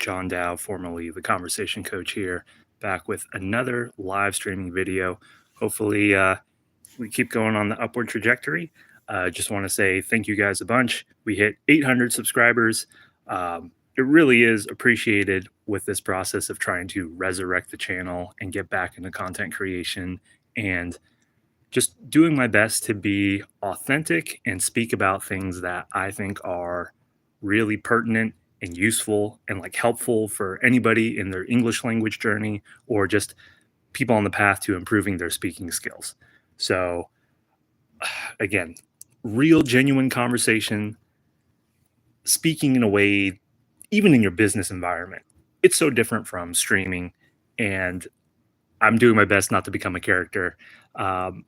John Dow, formerly the Conversation Coach here, back with another live streaming video. Hopefully, we keep going on the upward trajectory. Just want to say thank you guys a bunch. We hit 800 subscribers. It really is appreciated with this process of trying to resurrect the channel and get back into content creation and just doing my best to be authentic and speak about things that I think are really pertinent and useful and like helpful for anybody in their English language journey or just people on the path to improving their speaking skills. So, again, real, genuine conversation, speaking in a way, even in your business environment, it's so different from streaming. And I'm doing my best not to become a character. Um,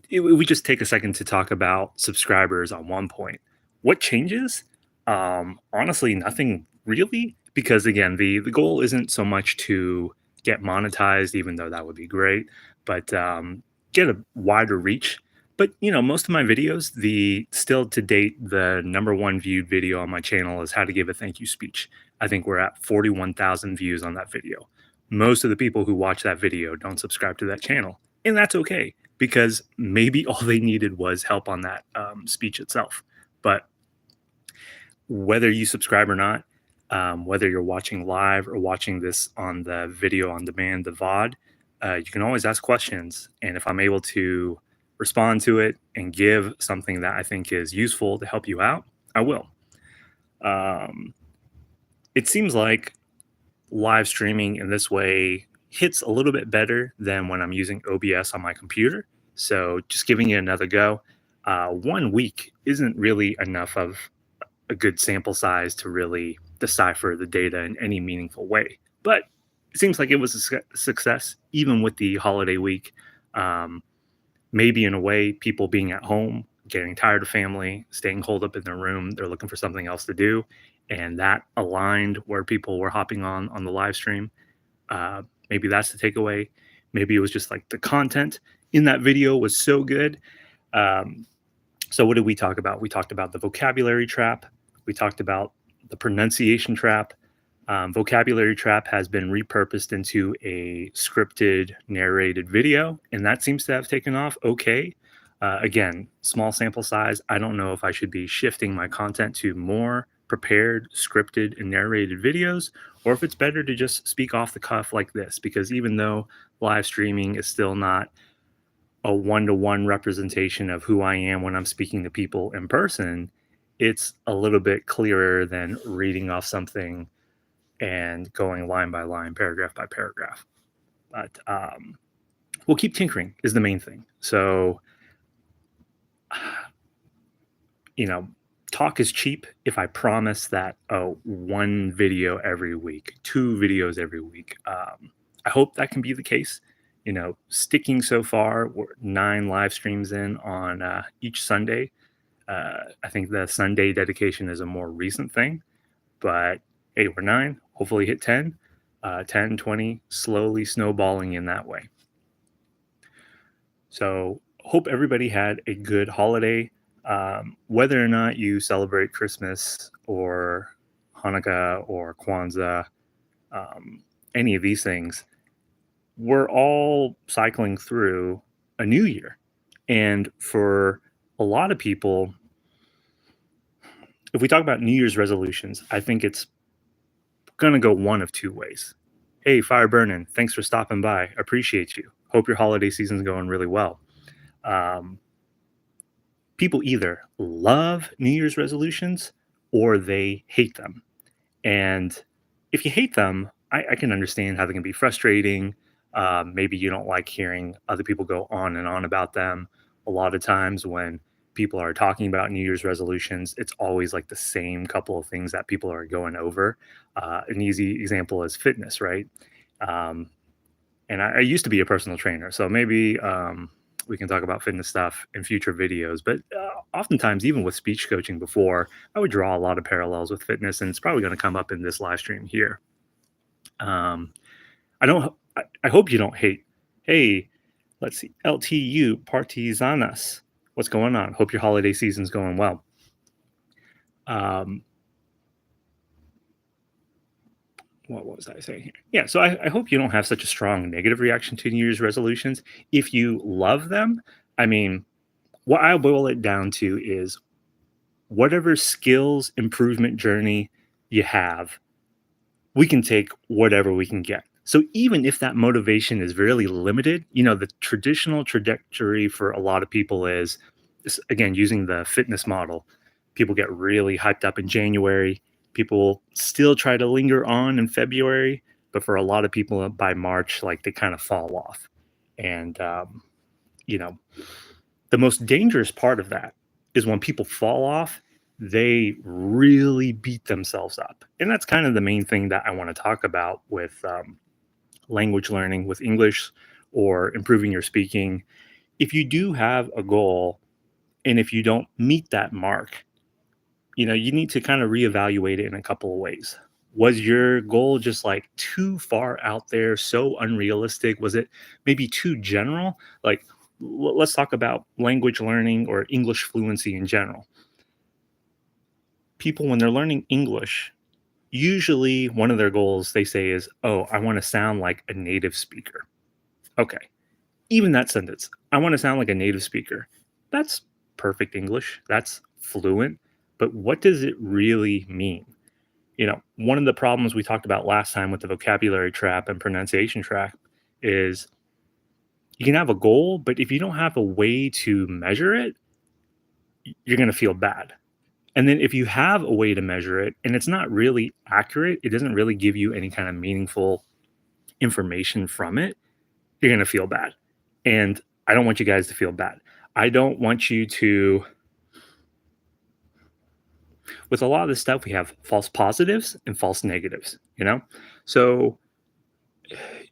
we just take a second to talk about subscribers on one point. What changes? Honestly, nothing really, because again, the goal isn't so much to get monetized, even though that would be great, but get a wider reach. But most of my videos, the still to date, the number one viewed video on my channel is how to give a thank you speech. I think we're at 41,000 views on that video. Most of the people who watch that video don't subscribe to that channel, and that's okay because maybe all they needed was help on that speech itself. But whether you subscribe or not, whether you're watching live or watching this on the video on demand, the VOD, you can always ask questions. And if I'm able to respond to it and give something that I think is useful to help you out, I will. It seems like live streaming in this way hits a little bit better than when I'm using OBS on my computer. So just giving it another go. 1 week isn't really enough of a good sample size to really decipher the data in any meaningful way. But it seems like it was a success, even with the holiday week. Maybe in a way, people being at home, getting tired of family, staying holed up in their room, they're looking for something else to do. And that aligned where people were hopping on the live stream. Maybe that's the takeaway. Maybe it was just like the content in that video was so good. So what did we talk about? We talked about the vocabulary trap. We talked about the pronunciation trap. Vocabulary trap has been repurposed into a scripted, narrated video, and that seems to have taken off okay. Again, small sample size. I don't know if I should be shifting my content to more prepared, scripted, and narrated videos, or if it's better to just speak off the cuff like this, because even though live streaming is still not a one-to-one representation of who I am when I'm speaking to people in person, it's a little bit clearer than reading off something and going line by line, paragraph by paragraph. But we'll keep tinkering is the main thing. So, talk is cheap if I promise that, one video every week, 2 videos every week. I hope that can be the case. Sticking so far, we're 9 live streams in on each Sunday. I think the Sunday dedication is a more recent thing, but hey, we're 9, hopefully hit 10, 10, 20, slowly snowballing in that way. So hope everybody had a good holiday. Whether or not you celebrate Christmas or Hanukkah or Kwanzaa, any of these things, we're all cycling through a new year. And for a lot of people, if we talk about New Year's resolutions, I think it's going to go one of 2 ways. Hey, Fire Burnin', thanks for stopping by. Appreciate you. Hope your holiday season's going really well. People either love New Year's resolutions or they hate them. And if you hate them, I can understand how they can be frustrating. Maybe you don't like hearing other people go on and on about them. A lot of times when people are talking about New Year's resolutions, it's always like the same couple of things that people are going over. An easy example is fitness, right? And I used to be a personal trainer, so maybe we can talk about fitness stuff in future videos. But oftentimes, even with speech coaching before, I would draw a lot of parallels with fitness, and it's probably going to come up in this live stream here. I hope you don't hate. Hey, let's see, LTU Partizanas. What's going on? Hope your holiday season's going well. what was I saying here? Yeah, so I hope you don't have such a strong negative reaction to New Year's resolutions. If you love them, I mean, what I boil it down to is whatever skills improvement journey you have, we can take whatever we can get. So even if that motivation is really limited, the traditional trajectory for a lot of people is again using the fitness model. People get really hyped up in January. People still try to linger on in February, but for a lot of people by March, like they kind of fall off. And you know, the most dangerous part of that is when people fall off, they really beat themselves up. And that's kind of the main thing that I want to talk about with language learning, with English, or improving your speaking. If you do have a goal and if you don't meet that mark, you need to kind of reevaluate it in a couple of ways. Was your goal just like too far out there, so unrealistic? Was it maybe too general? Like, let's talk about language learning or English fluency in general. People, when they're learning English, usually one of their goals they say is, oh, I want to sound like a native speaker. Okay. Even that sentence, I want to sound like a native speaker. That's perfect English. That's fluent. But what does it really mean? One of the problems we talked about last time with the vocabulary trap and pronunciation trap is you can have a goal, but if you don't have a way to measure it, you're going to feel bad. And then if you have a way to measure it and it's not really accurate, it doesn't really give you any kind of meaningful information from it, you're going to feel bad. And I don't want you guys to feel bad. I don't want you to, with a lot of this stuff, we have false positives and false negatives. So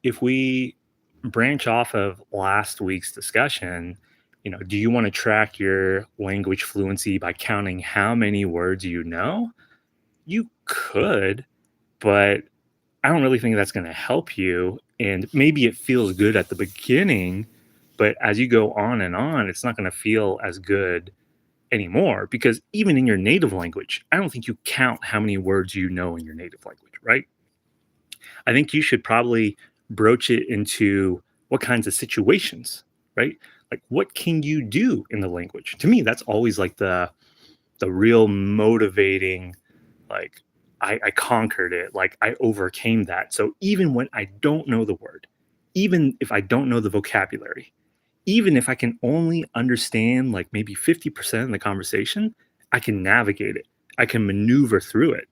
if we branch off of last week's discussion, do you want to track your language fluency by counting how many words you know? You could, but I don't really think that's going to help you. And maybe it feels good at the beginning, but as you go on, it's not going to feel as good anymore because even in your native language, I don't think you count how many words you know in your native language, right? I think you should probably broach it into what kinds of situations, right? Like what can you do in the language? To me, that's always like the real motivating, like I conquered it, like I overcame that. So even when I don't know the word, even if I don't know the vocabulary, even if I can only understand like maybe 50% of the conversation, I can navigate it. I can maneuver through it.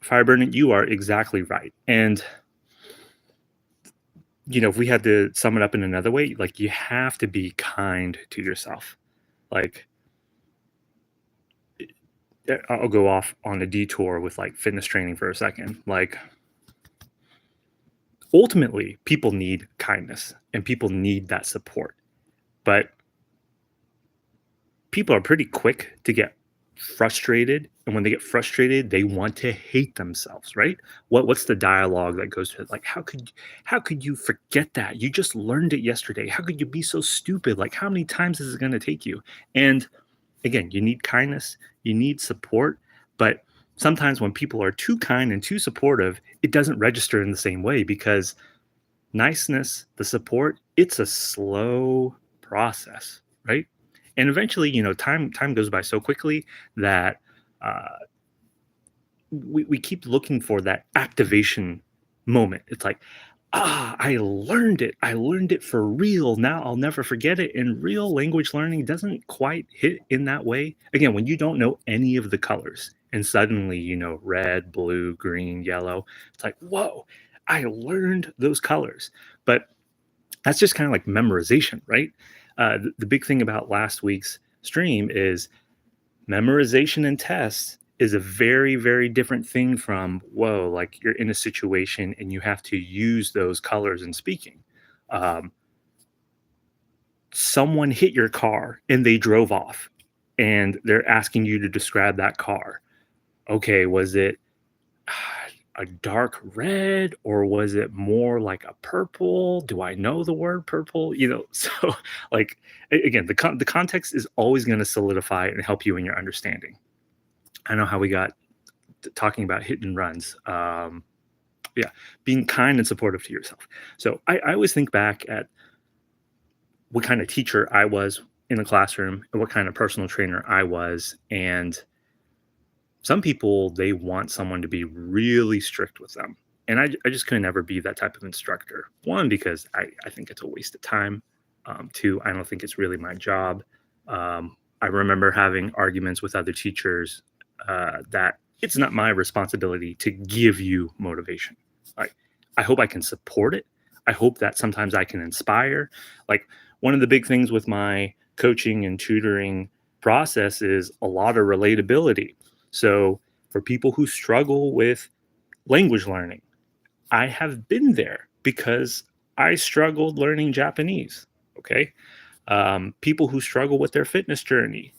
Fireburn, you are exactly right. And if we had to sum it up in another way, like you have to be kind to yourself. Like I'll go off on a detour with like fitness training for a second. Like ultimately, people need kindness and people need that support. But people are pretty quick to get frustrated, and when they get frustrated they want to hate themselves, right? What's the dialogue that goes to it? Like how could you forget that? You just learned it yesterday. How could you be so stupid? Like how many times is it going to take you? And again, you need kindness, you need support, but sometimes when people are too kind and too supportive, it doesn't register in the same way because niceness, the support, it's a slow process, right? And eventually, time goes by so quickly that uh, we keep looking for that activation moment. It's like, I learned it. I learned it for real. Now I'll never forget it. And real language learning doesn't quite hit in that way. Again, when you don't know any of the colors and suddenly you know red, blue, green, yellow, it's like, whoa, I learned those colors. But that's just kind of like memorization, right? The big thing about last week's stream is memorization and tests is a very, very different thing from, whoa, like you're in a situation and you have to use those colors in speaking. Um, Someone hit your car and they drove off and they're asking you to describe that car. Okay, was it a dark red or was it more like a purple? Do I know the word purple? So like again, the context is always going to solidify and help you in your understanding. I know how we got talking about hit and runs. Yeah, being kind and supportive to yourself. So I always think back at what kind of teacher I was in the classroom and what kind of personal trainer I was. And some people, they want someone to be really strict with them. And I just could never be that type of instructor. One, because I think it's a waste of time. Two, I don't think it's really my job. I remember having arguments with other teachers that it's not my responsibility to give you motivation. Like, I hope I can support it. I hope that sometimes I can inspire. Like, one of the big things with my coaching and tutoring process is a lot of relatability. So, for people who struggle with language learning, I have been there because I struggled learning Japanese. Okay. People who struggle with their fitness journey,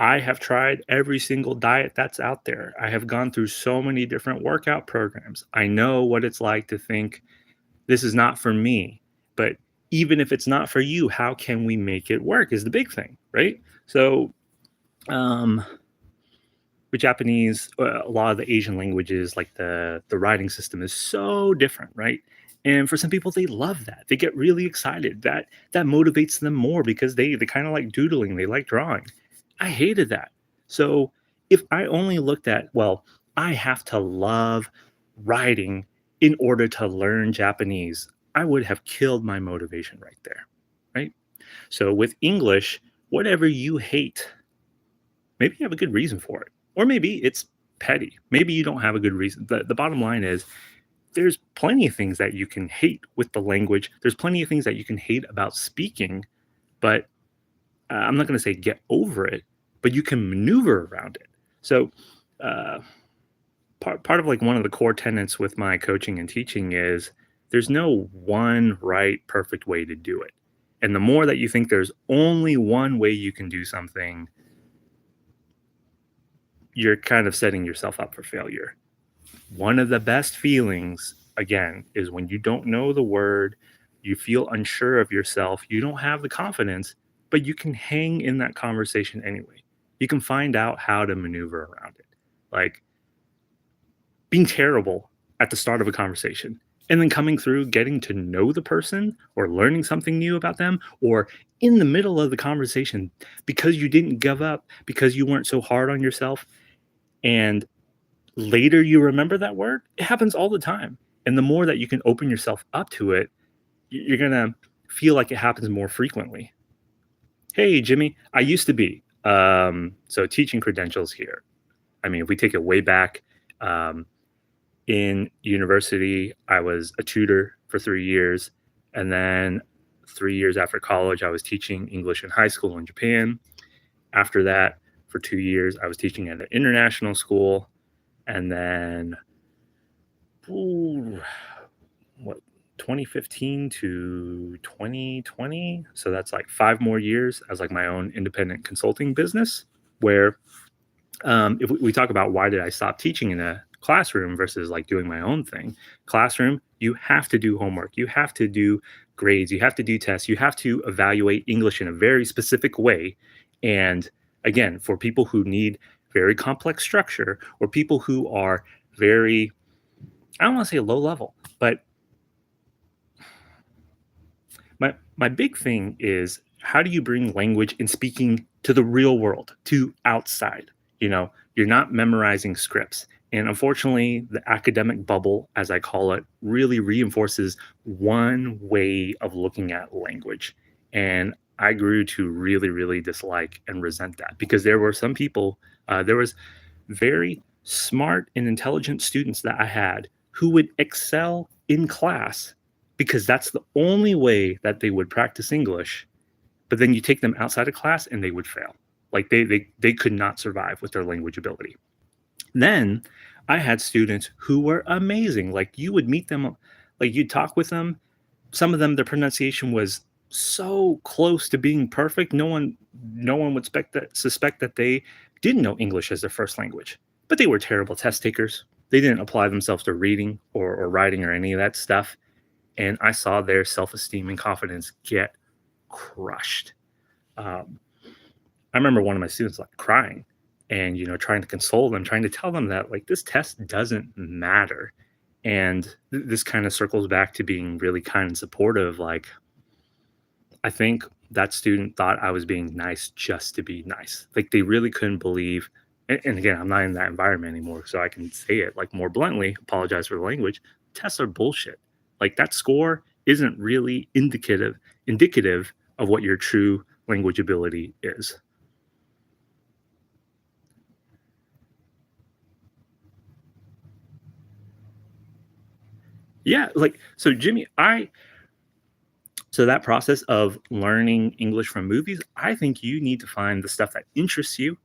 I have tried every single diet that's out there. I have gone through so many different workout programs. I know what it's like to think this is not for me. But even if it's not for you, how can we make it work is the big thing, right? So, um, with Japanese, a lot of the Asian languages, like the writing system is so different, right? And for some people, they love that. They get really excited. That motivates them more because they kind of like doodling. They like drawing. I hated that. So if I only looked at, well, I have to love writing in order to learn Japanese, I would have killed my motivation right there, right? So with English, whatever you hate, maybe you have a good reason for it. Or maybe it's petty. Maybe you don't have a good reason. The bottom line is there's plenty of things that you can hate with the language. There's plenty of things that you can hate about speaking, but I'm not going to say get over it, but you can maneuver around it. So, uh, part of like one of the core tenets with my coaching and teaching is there's no one right, perfect way to do it. And the more that you think there's only one way you can do something, you're kind of setting yourself up for failure. One of the best feelings, again, is when you don't know the word, you feel unsure of yourself, you don't have the confidence, but you can hang in that conversation anyway. You can find out how to maneuver around it. Like being terrible at the start of a conversation and then coming through, getting to know the person or learning something new about them, or in the middle of the conversation because you didn't give up, because you weren't so hard on yourself. And later you remember that word. It happens all the time. And the more that you can open yourself up to it, you're going to feel like it happens more frequently. Hey, Jimmy, I used to be. So teaching credentials here. I mean, if we take it way back, in university, I was a tutor for 3 years. And then 3 years after college, I was teaching English in high school in Japan. After that, for 2 years, I was teaching at an international school. And then, ooh, what, 2015 to 2020. So that's like 5 more years as like my own independent consulting business. Where, if we talk about why did I stop teaching in a classroom versus like doing my own thing, classroom, you have to do homework, you have to do grades, you have to do tests, you have to evaluate English in a very specific way. And again, for people who need very complex structure or people who are very, I don't want to say low level, but my big thing is how do you bring language and speaking to the real world, to outside? You're not memorizing scripts. And unfortunately, the academic bubble, as I call it, really reinforces one way of looking at language. And I grew to really, really dislike and resent that because there were some people, there was very smart and intelligent students that I had who would excel in class because that's the only way that they would practice English. But then you take them outside of class and they would fail. Like they could not survive with their language ability. Then I had students who were amazing. Like you would meet them, like you'd talk with them. Some of them, their pronunciation was so close to being perfect. No one would suspect that they didn't know English as their first language. But they were terrible test takers. They didn't apply themselves to reading or writing or any of that stuff. And I saw their self-esteem and confidence get crushed. Um, I remember one of my students like crying, and trying to console them, trying to tell them that like this test doesn't matter. And this kind of circles back to being really kind and supportive. Like, I think that student thought I was being nice just to be nice. Like they really couldn't believe. And again, I'm not in that environment anymore, so I can say it like more bluntly. Apologize for the language. Tests are bullshit. Like that score isn't really indicative of what your true language ability is. Yeah, like so, Jimmy. I So that process of learning English from movies, I think you need to find the stuff that interests you.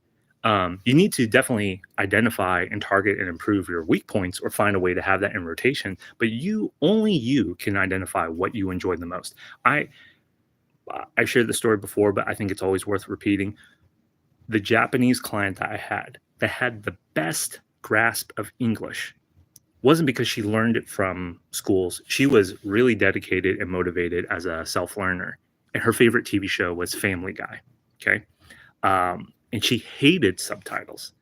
You need to definitely identify and target and improve your weak points or find a way to have that in rotation. But only you can identify what you enjoy the most. I I shared the story before, but I think it's always worth repeating. The Japanese client that had the best grasp of English wasn't because she learned it from schools. She was really dedicated and motivated as a self learner. And her favorite TV show was Family Guy. Okay. And she hated subtitles.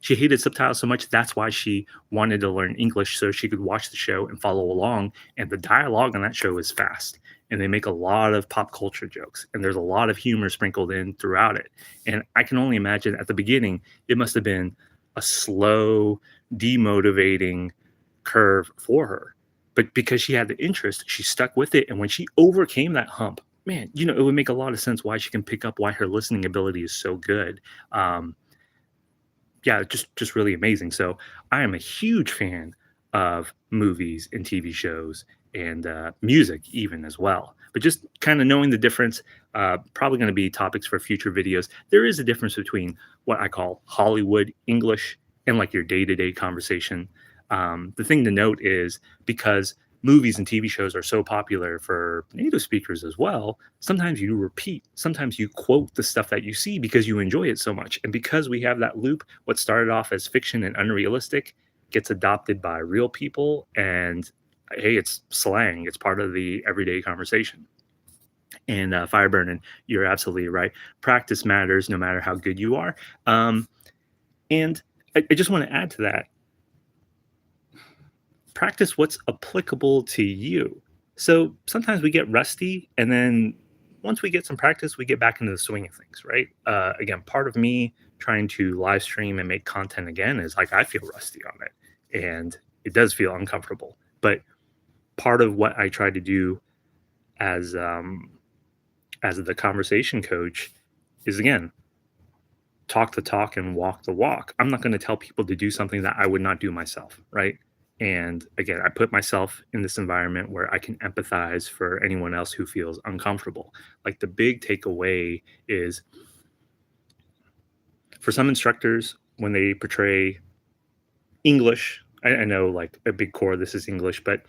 She hated subtitles so much. That's why she wanted to learn English so she could watch the show and follow along. And the dialogue on that show is fast. And they make a lot of pop culture jokes. And there's a lot of humor sprinkled in throughout it. And I can only imagine at the beginning, it must have been a slow, demotivating curve for her. But because she had the interest, she stuck with it. And when she overcame that hump, man, it would make a lot of sense why she can pick up why her listening ability is so good. Um, yeah, just really amazing. So I am a huge fan of movies and TV shows and music even as well. But just kind of knowing the difference, probably going to be topics for future videos. There is a difference between what I call Hollywood English and like your day-to-day conversation. The thing to note is because movies and TV shows are so popular for native speakers as well, sometimes you repeat, sometimes you quote the stuff that you see because you enjoy it so much. And because we have that loop, what started off as fiction and unrealistic gets adopted by real people. And hey, it's slang, it's part of the everyday conversation. And Fireburn, and you're absolutely right. Practice matters no matter how good you are. And I just want to add to that, practice what's applicable to you. So sometimes we get rusty, and then once we get some practice, we get back into the swing of things, right? Again, part of me trying to live stream and make content again is like I feel rusty on it, and it does feel uncomfortable. But part of what I try to do as the conversation coach is again talk the talk and walk the walk. I'm not going to tell people to do something that I would not do myself, right? And again, I put myself in this environment where I can empathize for anyone else who feels uncomfortable. Like the big takeaway is for some instructors, when they portray English, I know like a big core of this is English, but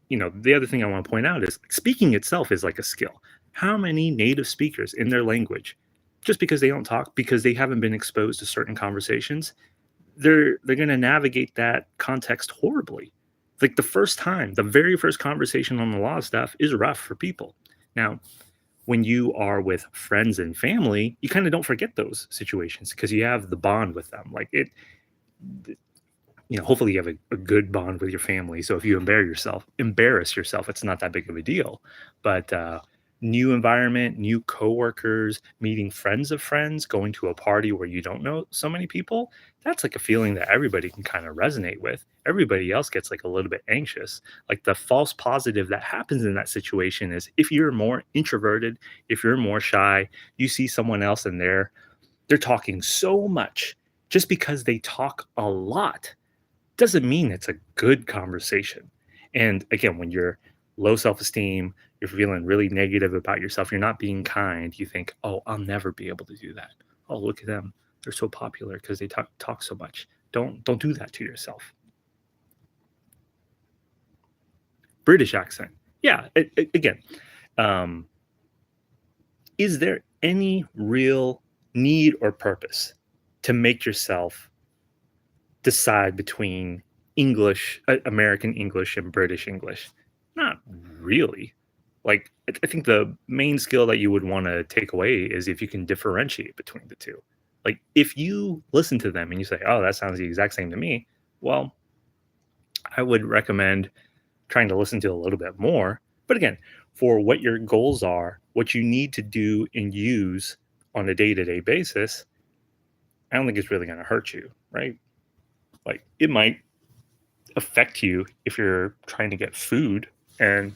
the other thing I want to point out is speaking itself is like a skill. How many native speakers in their language, just because they don't talk, because they haven't been exposed to certain conversations, they're going to navigate that context horribly. Like the very first conversation on the law stuff is rough for people. Now, when you are with friends and family, you kind of don't forget those situations because you have the bond with them. Like hopefully you have a good bond with your family. So if you embarrass yourself, it's not that big of a deal. But new environment, new coworkers, meeting friends of friends, going to a party where you don't know so many people, that's like a feeling that everybody can kind of resonate with. Everybody else gets like a little bit anxious. Like the false positive that happens in that situation is if you're more introverted, if you're more shy, you see someone else and they're talking so much. Just because they talk a lot doesn't mean it's a good conversation. And again, when you're low self-esteem, you're feeling really negative about yourself, you're not being kind, you think, oh, I'll never be able to do that. Oh, look at them, they're so popular because they talk so much. Don't do that to yourself. British accent, yeah. Again, um, is there any real need or purpose to make yourself decide between American English and British English? Not really. Like, I think the main skill that you would want to take away is if you can differentiate between the two. Like if you listen to them and you say, oh, that sounds the exact same to me, well, I would recommend trying to listen to a little bit more. But again, for what your goals are, what you need to do and use on a day to day basis, I don't think it's really going to hurt you, right? Like it might affect you if you're trying to get food and,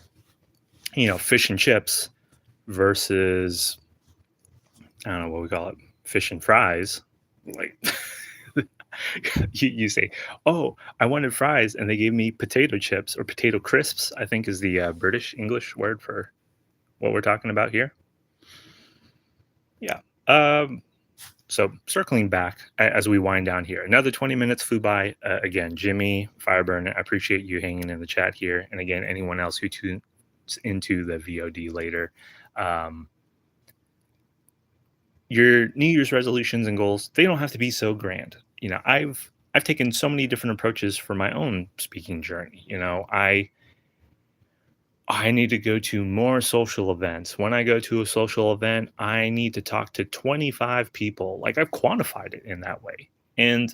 fish and chips versus, I don't know what we call it, fish and fries. Like you say, oh, I wanted fries and they gave me potato chips or potato crisps, I think is the British English word for what we're talking about here. Yeah. So circling back as we wind down here, another 20 minutes flew by. Again, Jimmy, Fireburn, I appreciate you hanging in the chat here. And again, anyone else who tunes into the VOD later. Your New Year's resolutions and goals, they don't have to be so grand. I've taken so many different approaches for my own speaking journey. I need to go to more social events. When I go to a social event, I need to talk to 25 people. Like I've quantified it in that way. And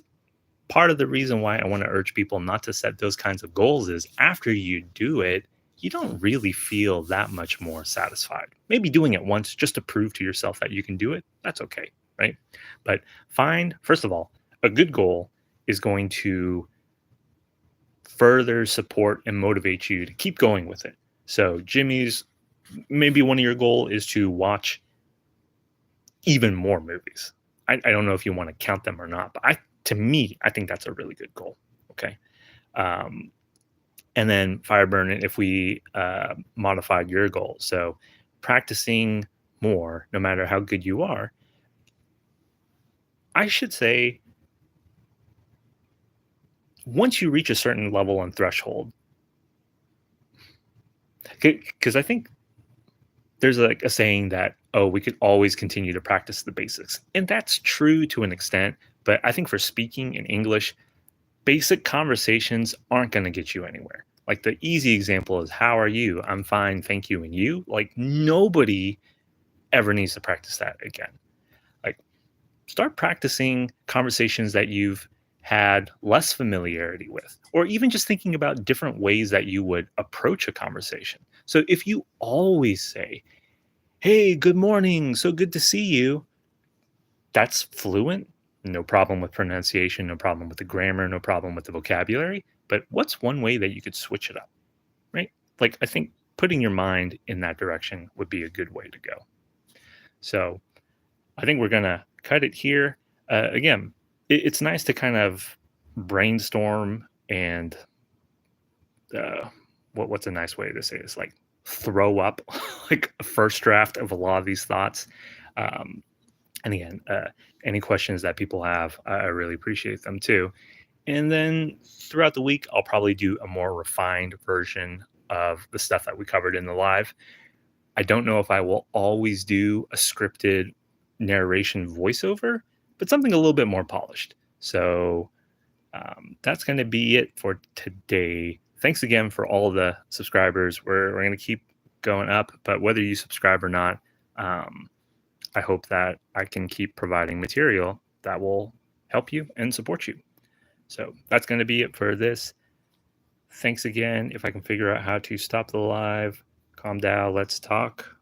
part of the reason why I want to urge people not to set those kinds of goals is after you do it, you don't really feel that much more satisfied. Maybe doing it once just to prove to yourself that you can do it, that's okay, right? But first of all, a good goal is going to further support and motivate you to keep going with it. So Jimmy's, maybe one of your goal is to watch even more movies. I don't know if you want to count them or not, but to me, I think that's a really good goal. Okay. And then Fireburn, if we modified your goal, so practicing more, no matter how good you are, I should say, once you reach a certain level and threshold, because I think there's like a saying that, oh, we could always continue to practice the basics. And that's true to an extent. But I think for speaking in English, basic conversations aren't going to get you anywhere. Like the easy example is, how are you? I'm fine. Thank you. And you? Like nobody ever needs to practice that again. Like start practicing conversations that you've had less familiarity with, or even just thinking about different ways that you would approach a conversation. So if you always say, hey, good morning, so good to see you, that's fluent. No problem with pronunciation, no problem with the grammar, no problem with the vocabulary. But what's one way that you could switch it up, right? Like, I think putting your mind in that direction would be a good way to go. So I think we're going to cut it here. Again, it's nice to kind of brainstorm and what's a nice way to say this? Like throw up like a first draft of a lot of these thoughts. And again, any questions that people have, I really appreciate them too. And then throughout the week, I'll probably do a more refined version of the stuff that we covered in the live. I don't know if I will always do a scripted narration voiceover, but something a little bit more polished. So that's going to be it for today. Thanks again for all the subscribers. We're going to keep going up, but whether you subscribe or not, I hope that I can keep providing material that will help you and support you. So that's going to be it for this. Thanks again. If I can figure out how to stop the live, calm down, let's talk.